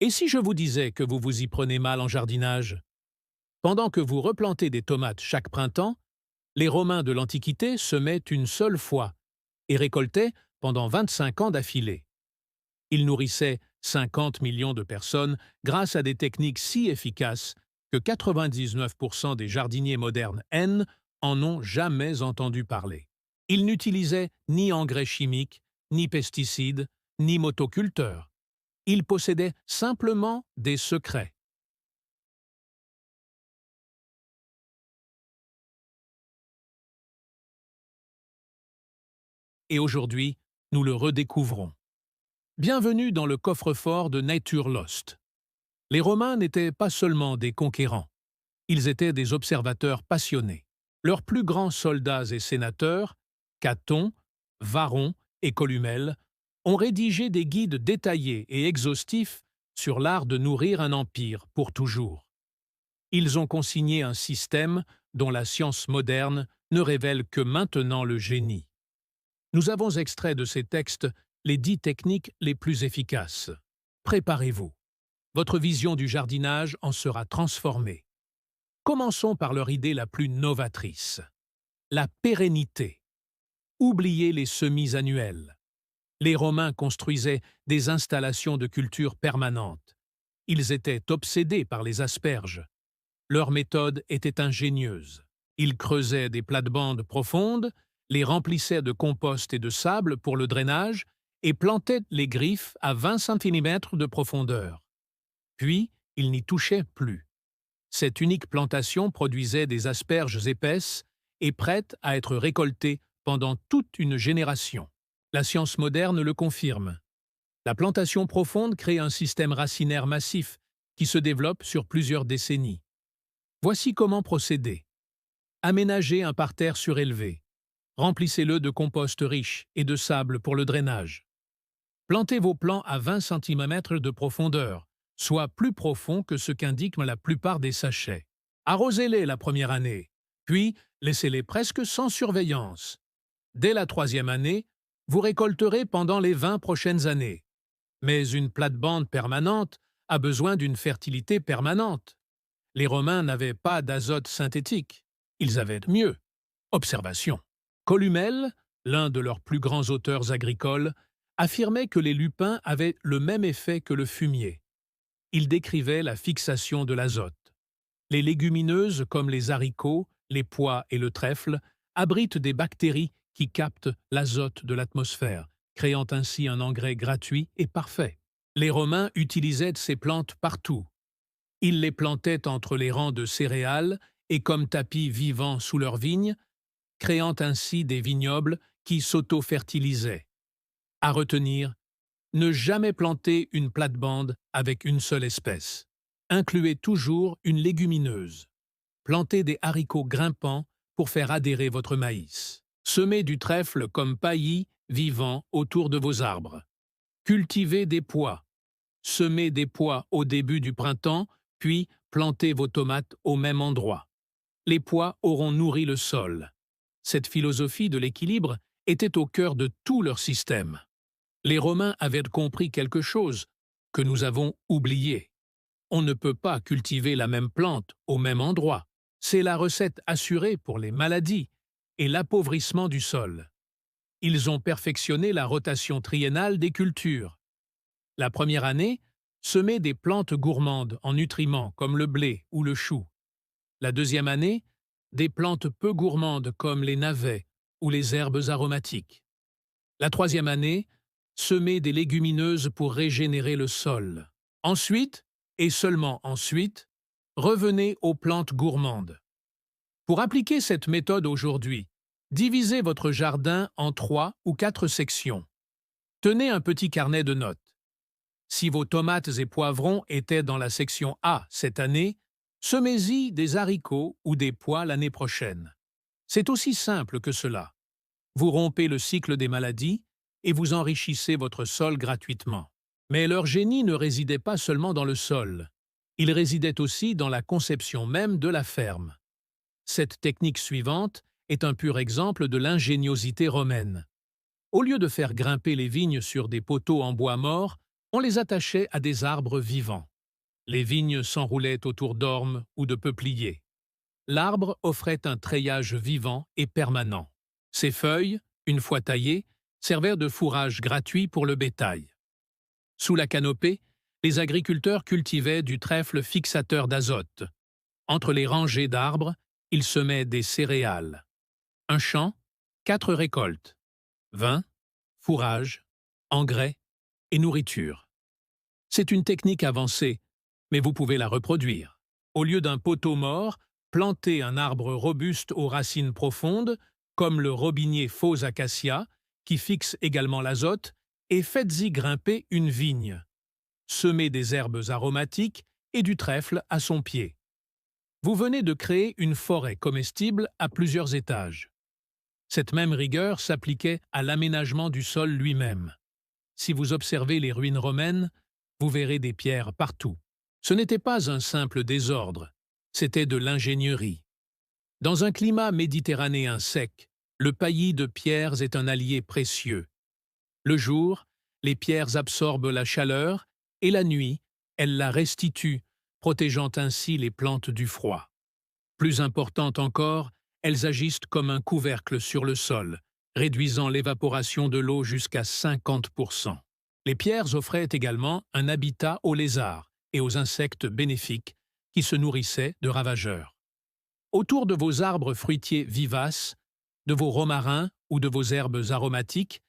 Et si je vous disais que vous vous y prenez mal en jardinage? Pendant que vous replantez des tomates chaque printemps, les Romains de l'Antiquité semaient une seule fois et récoltaient pendant 25 ans d'affilée. Ils nourrissaient 50 millions de personnes grâce à des techniques si efficaces que 99% des jardiniers modernes N en ont jamais entendu parler. Ils n'utilisaient ni engrais chimiques, ni pesticides, ni motoculteurs. Ils possédaient simplement des secrets. Et aujourd'hui, nous le redécouvrons. Bienvenue dans le coffre-fort de Nature Lost. Les Romains n'étaient pas seulement des conquérants, ils étaient des observateurs passionnés. Leurs plus grands soldats et sénateurs, Caton, Varron et Columelle, ont rédigé des guides détaillés et exhaustifs sur l'art de nourrir un empire pour toujours. Ils ont consigné un système dont la science moderne ne révèle que maintenant le génie. Nous avons extrait de ces textes les 10 techniques les plus efficaces. Préparez-vous. Votre vision du jardinage en sera transformée. Commençons par leur idée la plus novatrice. La pérennité. Oubliez les semis annuels. Les Romains construisaient des installations de culture permanentes. Ils étaient obsédés par les asperges. Leur méthode était ingénieuse. Ils creusaient des plates-bandes profondes, les remplissaient de compost et de sable pour le drainage et plantaient les griffes à 20 cm de profondeur. Puis, ils n'y touchaient plus. Cette unique plantation produisait des asperges épaisses et prêtes à être récoltées pendant toute une génération. La science moderne le confirme. La plantation profonde crée un système racinaire massif qui se développe sur plusieurs décennies. Voici comment procéder. Aménagez un parterre surélevé. Remplissez-le de compost riche et de sable pour le drainage. Plantez vos plants à 20 cm de profondeur, soit plus profond que ce qu'indiquent la plupart des sachets. Arrosez-les la première année, puis laissez-les presque sans surveillance. Dès la troisième année, vous récolterez pendant les 20 prochaines années. Mais une plate-bande permanente a besoin d'une fertilité permanente. Les Romains n'avaient pas d'azote synthétique. Ils avaient mieux. Observation. Columelle, l'un de leurs plus grands auteurs agricoles, affirmait que les lupins avaient le même effet que le fumier. Il décrivait la fixation de l'azote. Les légumineuses comme les haricots, les pois et le trèfle abritent des bactéries qui captent l'azote de l'atmosphère, créant ainsi un engrais gratuit et parfait. Les Romains utilisaient ces plantes partout. Ils les plantaient entre les rangs de céréales et comme tapis vivants sous leurs vignes, créant ainsi des vignobles qui s'auto-fertilisaient. À retenir, ne jamais planter une plate-bande avec une seule espèce. Incluez toujours une légumineuse. Plantez des haricots grimpants pour faire adhérer votre maïs. Semez du trèfle comme paillis vivant autour de vos arbres. Cultivez des pois. Semez des pois au début du printemps, puis plantez vos tomates au même endroit. Les pois auront nourri le sol. Cette philosophie de l'équilibre était au cœur de tout leur système. Les Romains avaient compris quelque chose que nous avons oublié. On ne peut pas cultiver la même plante au même endroit. C'est la recette assurée pour les maladies et l'appauvrissement du sol. Ils ont perfectionné la rotation triennale des cultures. La première année, semez des plantes gourmandes en nutriments comme le blé ou le chou. La deuxième année, des plantes peu gourmandes comme les navets ou les herbes aromatiques. La troisième année, semez des légumineuses pour régénérer le sol. Ensuite, et seulement ensuite, revenez aux plantes gourmandes. Pour appliquer cette méthode aujourd'hui, divisez votre jardin en 3 ou 4 sections. Tenez un petit carnet de notes. Si vos tomates et poivrons étaient dans la section A cette année, semez-y des haricots ou des pois l'année prochaine. C'est aussi simple que cela. Vous rompez le cycle des maladies et vous enrichissez votre sol gratuitement. Mais leur génie ne résidait pas seulement dans le sol. Il résidait aussi dans la conception même de la ferme. Cette technique suivante est un pur exemple de l'ingéniosité romaine. Au lieu de faire grimper les vignes sur des poteaux en bois mort, On les attachait à des arbres vivants. Les vignes s'enroulaient autour d'ormes ou de peupliers. L'arbre offrait un treillage vivant et permanent. Ses feuilles, une fois taillées, servaient de fourrage gratuit pour le bétail. Sous la canopée, les agriculteurs cultivaient du trèfle fixateur d'azote. Entre les rangées d'arbres, ils semaient des céréales. Un champ, 4 récoltes. Vin, fourrage, engrais et nourriture. C'est une technique avancée, mais vous pouvez la reproduire. Au lieu d'un poteau mort, plantez un arbre robuste aux racines profondes, comme le robinier faux acacia, qui fixe également l'azote, et faites-y grimper une vigne. Semez des herbes aromatiques et du trèfle à son pied. Vous venez de créer une forêt comestible à plusieurs étages. Cette même rigueur s'appliquait à l'aménagement du sol lui-même. Si vous observez les ruines romaines, vous verrez des pierres partout. Ce n'était pas un simple désordre, c'était de l'ingénierie. Dans un climat méditerranéen sec, le paillis de pierres est un allié précieux. Le jour, les pierres absorbent la chaleur et la nuit, elles la restituent, protégeant ainsi les plantes du froid. Plus importante encore, elles agissent comme un couvercle sur le sol, réduisant l'évaporation de l'eau jusqu'à 50%. Les pierres offraient également un habitat aux lézards et aux insectes bénéfiques qui se nourrissaient de ravageurs. Autour de vos arbres fruitiers vivaces, de vos romarins ou de vos herbes aromatiques,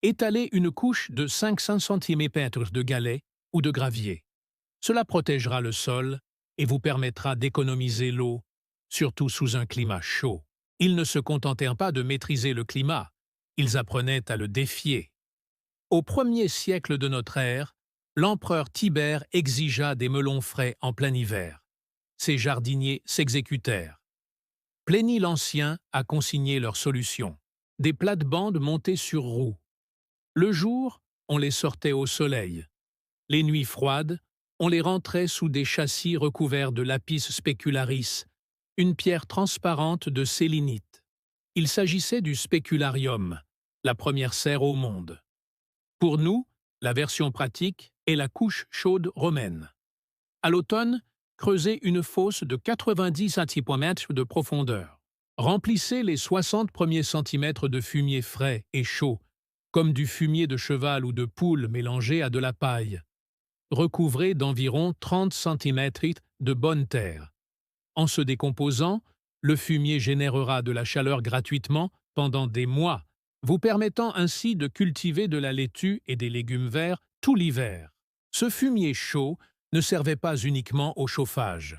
étalez une couche de 500 cm de galets ou de gravier. Cela protégera le sol et vous permettra d'économiser l'eau, surtout sous un climat chaud. Ils ne se contentèrent pas de maîtriser le climat, ils apprenaient à le défier. Au 1er siècle de notre ère, l'empereur Tibère exigea des melons frais en plein hiver. Ses jardiniers s'exécutèrent. Plénie l'Ancien a consigné leur solution, des plates-bandes montées sur roues. Le jour, on les sortait au soleil. Les nuits froides, on les rentrait sous des châssis recouverts de lapis specularis, une pierre transparente de sélénite. Il s'agissait du spécularium, la première serre au monde. Pour nous, la version pratique est la couche chaude romaine. À l'automne, creusez une fosse de 90 cm de profondeur. Remplissez les 60 premiers centimètres de fumier frais et chaud, comme du fumier de cheval ou de poule mélangé à de la paille. Recouvrez d'environ 30 cm de bonne terre. En se décomposant, le fumier générera de la chaleur gratuitement pendant des mois, vous permettant ainsi de cultiver de la laitue et des légumes verts tout l'hiver. Ce fumier chaud ne servait pas uniquement au chauffage.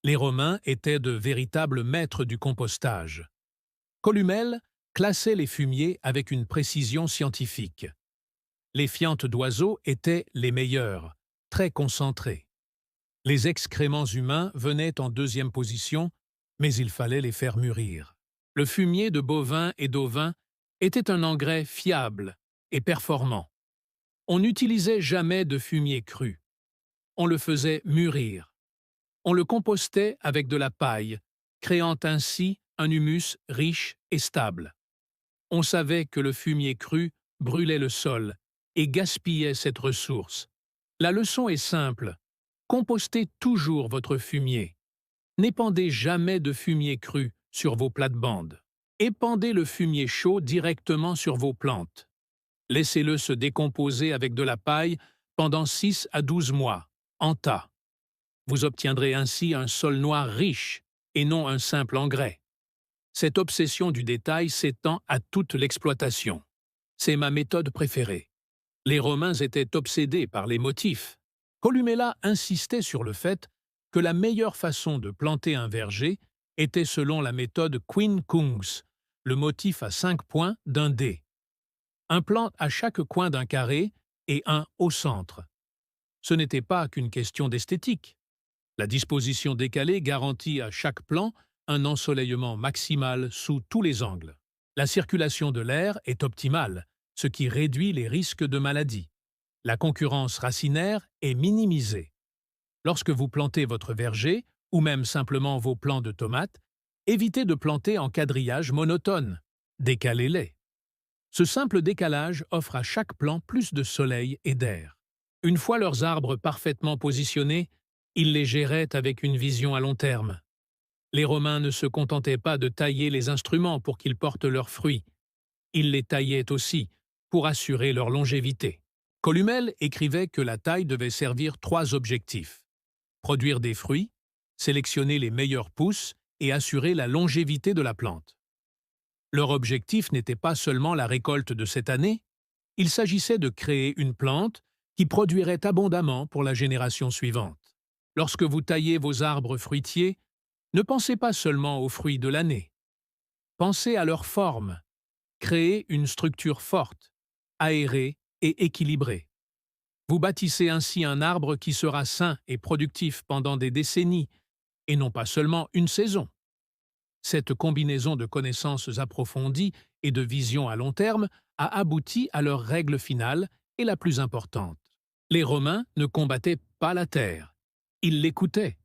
Les Romains étaient de véritables maîtres du compostage. Columelle classait les fumiers avec une précision scientifique. Les fientes d'oiseaux étaient les meilleures, très concentrées. Les excréments humains venaient en deuxième position, mais il fallait les faire mûrir. Le fumier de bovins et d'ovins était un engrais fiable et performant. On n'utilisait jamais de fumier cru. On le faisait mûrir. On le compostait avec de la paille, créant ainsi un humus riche et stable. On savait que le fumier cru brûlait le sol et gaspillait cette ressource. La leçon est simple. Compostez toujours votre fumier. N'épandez jamais de fumier cru sur vos plates-bandes. Épandez le fumier chaud directement sur vos plantes. Laissez-le se décomposer avec de la paille pendant 6 à 12 mois, en tas. Vous obtiendrez ainsi un sol noir riche et non un simple engrais. Cette obsession du détail s'étend à toute l'exploitation. C'est ma méthode préférée. Les Romains étaient obsédés par les motifs. Columella insistait sur le fait que la meilleure façon de planter un verger était selon la méthode quincunx, le motif à 5 points d'un dé. Un plant à chaque coin d'un carré et un au centre. Ce n'était pas qu'une question d'esthétique. La disposition décalée garantit à chaque plant un ensoleillement maximal sous tous les angles. La circulation de l'air est optimale, ce qui réduit les risques de maladie. La concurrence racinaire est minimisée. Lorsque vous plantez votre verger, ou même simplement vos plants de tomates, évitez de planter en quadrillage monotone. Décalez-les. Ce simple décalage offre à chaque plant plus de soleil et d'air. Une fois leurs arbres parfaitement positionnés, ils les géraient avec une vision à long terme. Les Romains ne se contentaient pas de tailler les instruments pour qu'ils portent leurs fruits, ils les taillaient aussi pour assurer leur longévité. Columelle écrivait que la taille devait servir trois objectifs: produire des fruits, sélectionner les meilleures pousses et assurer la longévité de la plante. Leur objectif n'était pas seulement la récolte de cette année, il s'agissait de créer une plante qui produirait abondamment pour la génération suivante. Lorsque vous taillez vos arbres fruitiers, ne pensez pas seulement aux fruits de l'année. Pensez à leur forme. Créez une structure forte, aérée et équilibrée. Vous bâtissez ainsi un arbre qui sera sain et productif pendant des décennies, et non pas seulement une saison. Cette combinaison de connaissances approfondies et de vision à long terme a abouti à leur règle finale et la plus importante. Les Romains ne combattaient pas la terre, ils l'écoutaient.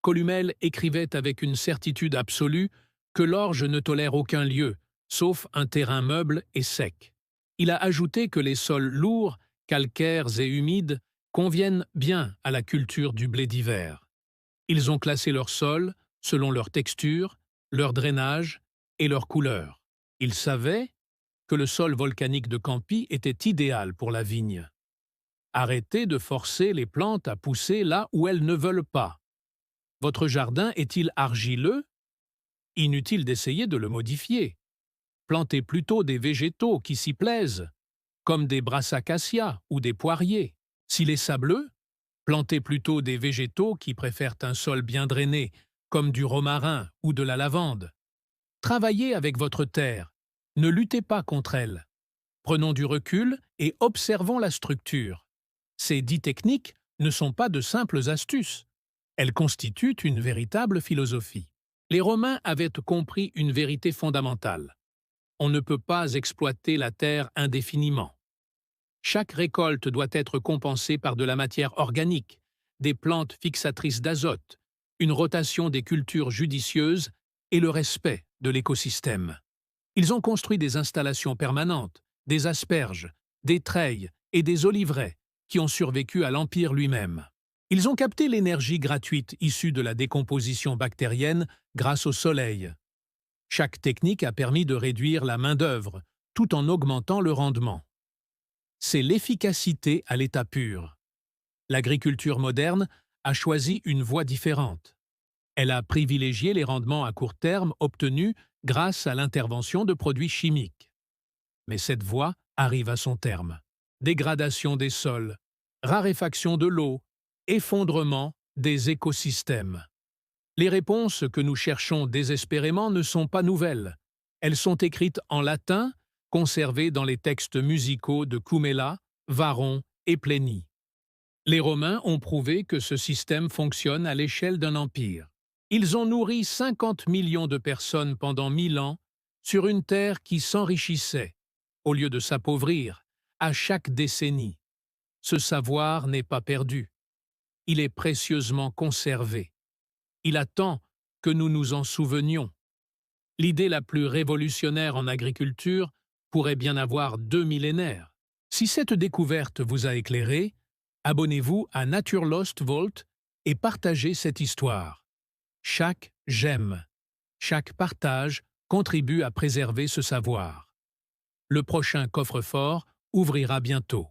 Columelle écrivait avec une certitude absolue que l'orge ne tolère aucun lieu, sauf un terrain meuble et sec. Il a ajouté que les sols lourds, calcaires et humides conviennent bien à la culture du blé d'hiver. Ils ont classé leurs sols selon leur texture, leur drainage et leur couleur. Ils savaient que le sol volcanique de Campi était idéal pour la vigne. Arrêtez de forcer les plantes à pousser là où elles ne veulent pas. Votre jardin est-il argileux? Inutile d'essayer de le modifier. Plantez plutôt des végétaux qui s'y plaisent, comme des brassicacea ou des poiriers. S'il est sableux, plantez plutôt des végétaux qui préfèrent un sol bien drainé, comme du romarin ou de la lavande. Travaillez avec votre terre, ne luttez pas contre elle. Prenons du recul et observons la structure. Ces 10 techniques ne sont pas de simples astuces. Elles constituent une véritable philosophie. Les Romains avaient compris une vérité fondamentale. On ne peut pas exploiter la terre indéfiniment. Chaque récolte doit être compensée par de la matière organique, des plantes fixatrices d'azote, une rotation des cultures judicieuses et le respect de l'écosystème. Ils ont construit des installations permanentes, des asperges, des treilles et des oliveraies qui ont survécu à l'Empire lui-même. Ils ont capté l'énergie gratuite issue de la décomposition bactérienne grâce au soleil. Chaque technique a permis de réduire la main-d'œuvre, tout en augmentant le rendement. C'est l'efficacité à l'état pur. L'agriculture moderne a choisi une voie différente. Elle a privilégié les rendements à court terme obtenus grâce à l'intervention de produits chimiques. Mais cette voie arrive à son terme. Dégradation des sols, raréfaction de l'eau, effondrement des écosystèmes. Les réponses que nous cherchons désespérément ne sont pas nouvelles. Elles sont écrites en latin, conservées dans les textes musicaux de Comella, Varron et Plénie. Les Romains ont prouvé que ce système fonctionne à l'échelle d'un empire. Ils ont nourri 50 millions de personnes pendant 1000 ans sur une terre qui s'enrichissait, au lieu de s'appauvrir, à chaque décennie. Ce savoir n'est pas perdu. Il est précieusement conservé. Il attend que nous nous en souvenions. L'idée la plus révolutionnaire en agriculture pourrait bien avoir 2 millénaires. Si cette découverte vous a éclairé, abonnez-vous à Nature Lost Vault et partagez cette histoire. Chaque j'aime, chaque partage contribue à préserver ce savoir. Le prochain coffre-fort ouvrira bientôt.